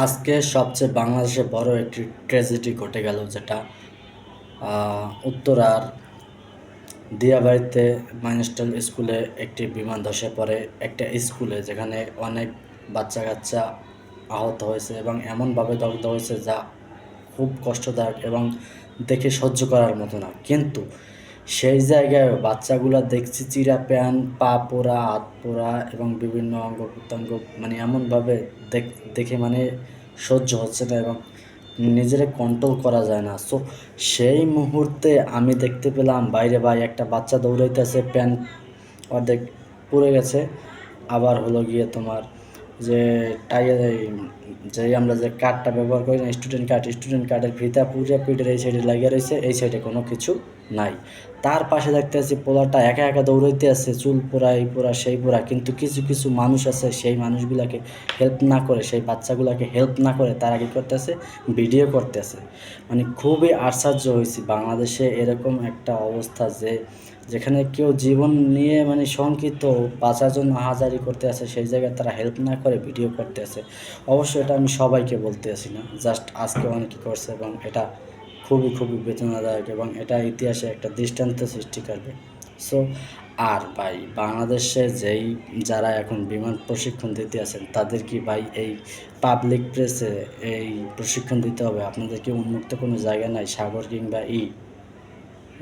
আজকে সবচেয়ে বাংলাদেশে বড় একটি ট্র্যাজেডি ঘটে গেল, যেটা উত্তরার দিয়াবাড়িতে মাইনস্টাইল স্কুলে একটি বিমান ধসে পড়ে। একটা স্কুলে যেখানে অনেক বাচ্চা কাচ্চা আহত হয়েছে এবং এমনভাবে দগ্ধ হয়েছে যা খুব কষ্টদায়ক এবং দেখে সহ্য করার মতো না। কিন্তু সেই জায়গায় বাচ্চাগুলা দেখছি চিরা প্যান, পা পোড়া, হাত পোড়া এবং বিভিন্ন অঙ্গ প্রত্যঙ্গ, মানে এমনভাবে দেখে মানে সহ্য হচ্ছে না এবং নিজেরে কন্ট্রোল করা যায় না। সো সেই মুহূর্তে আমি দেখতে পেলাম বাইরে ভাই একটা বাচ্চা দৌড়াইতেছে, প্যান্ট অর্ধেক পুড়ে গেছে। আবার হলো গিয়ে তোমার যে টাইয়ার, যেই আমরা যে কার্ডটা ব্যবহার করি না, স্টুডেন্ট কার্ডের ফিতা পুড়ে পিঠের এই সাইডে লাগিয়ে রয়েছে, এই সাইডে কোনো কিছু নাই। তার পাশে দেখতে আছি পোলাটা একা একা দৌড়াইতে আছে, চুল পোড়া, এই পোড়া, সেই পোড়া। কিন্তু কিছু কিছু মানুষ আছে, সেই মানুষগুলাকে হেল্প না করে, সেই বাচ্চাগুলাকে হেল্প না করে তারা কী করতেছে, ভিডিও করতেছে। মানে খুবই আশ্চর্য হয়েছি বাংলাদেশে এরকম একটা অবস্থা, যেখানে কেউ জীবন নিয়ে মানে শঙ্কিত, বাঁচার জন্য হাজারি করতে আছে, সেই জায়গায় তারা হেল্প না করে ভিডিও করতে আছে। অবশ্যই এটা আমি সবাইকে বলতে আসি না, জাস্ট আজকে অনেকে করছে এবং এটা খুবই খুবই বেদনাদায়ক এবং এটা ইতিহাসে একটা দৃষ্টান্ত সৃষ্টি করবে। সো আর ভাই বাংলাদেশে যারা এখন বিমান প্রশিক্ষণ দিতে আছেন, তাদের কি ভাই এই পাবলিক প্লেসে এই প্রশিক্ষণ দিতে হবে? আপনাদের কি উন্মুক্ত কোনো জায়গা নাই, সাগর কিংবা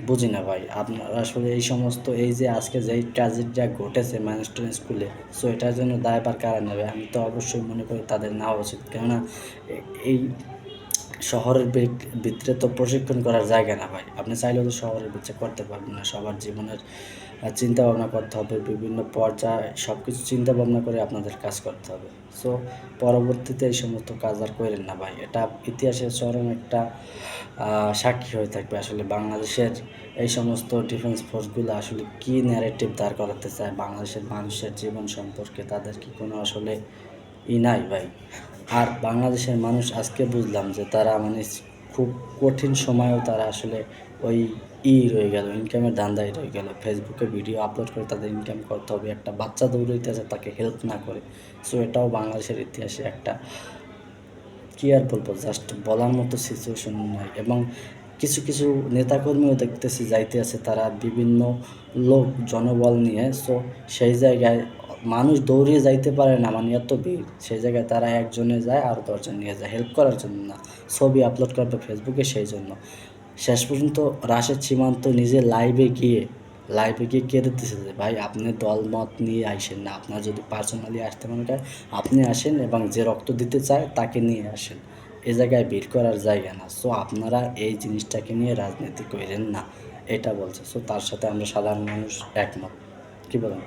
বুঝি না ভাই। আপনারা আসলে এই সমস্ত এই যে আজকে যেই ট্র্যাজেডিটা ঘটেছে মাইলস্টোন স্কুলে, সো এটার জন্য দায়ভার কারা নেবে? আমি তো অবশ্যই মনে করি তাদের নেওয়া উচিত। কেননা এই শহরের ভিতরে তো প্রশিক্ষণ করার জায়গা না ভাই। আপনি চাইলেও তো শহরের ভিতরে করতে পারবেন না। সবার জীবনের চিন্তা ভাবনা করতে হবে, বিভিন্ন পর্যায়ে সব কিছু চিন্তা ভাবনা করে আপনাদের কাজ করতে হবে। সো পরবর্তীতে এই সমস্ত কাজ আর করেন না ভাই। এটা ইতিহাসের চরম একটা সাক্ষী হয়ে থাকবে। আসলে বাংলাদেশের এই সমস্ত ডিফেন্স ফোর্সগুলো আসলে কী ন্যারেটিভ দাঁড় করাতে চায় বাংলাদেশের মানুষের জীবন সম্পর্কে, তাদের কি কোনো আসলে নাই ভাই। আর বাংলাদেশের মানুষ আজকে বুঝলাম যে তারা মানে খুব কঠিন সময়েও তারা আসলে ওই রয়ে গেল, ইনকামের ধান্দায় রয়ে গেল। ফেসবুকে ভিডিও আপলোড করে তাদের ইনকাম করতে হবে, একটা বাচ্চা দৌড়াইতেছে তাকে হেল্প না করে। সো এটাও বাংলাদেশের ইতিহাসে একটা, কী আর বলবো, জাস্ট বলার মতো সিচুয়েশন নয়। এবং কিছু কিছু নেতাকর্মীও দেখতেছি যাইতে আছে, তারা বিভিন্ন লোক জনবল নিয়ে। সো সেই জায়গায় মানুষ দৌড়িয়ে যাইতে পারে না, মানে এত ভিড়। সেই জায়গায় তারা একজনে যায় আর 10 জন নিয়ে যায়, হেল্প করার জন্য না, ছবি আপলোড করবে ফেসবুকে। সেই জন্য শেষ পর্যন্ত রাশেদ সীমান্ত নিজে লাইভে গিয়ে কেঁদে দিতেছে যে ভাই আপনি দল মত নিয়ে আইসেন না, আপনার যদি পার্সোনালি আসতে মনে করেন আপনি আসেন এবং যে রক্ত দিতে চায় তাকে নিয়ে আসেন। এ জায়গায় ভিড় করার জায়গা না। সো আপনারা এই জিনিসটাকে নিয়ে রাজনীতি করেন না, এটা বলছে। সো তার সাথে আমরা সাধারণ মানুষ একমত। কী বলেন?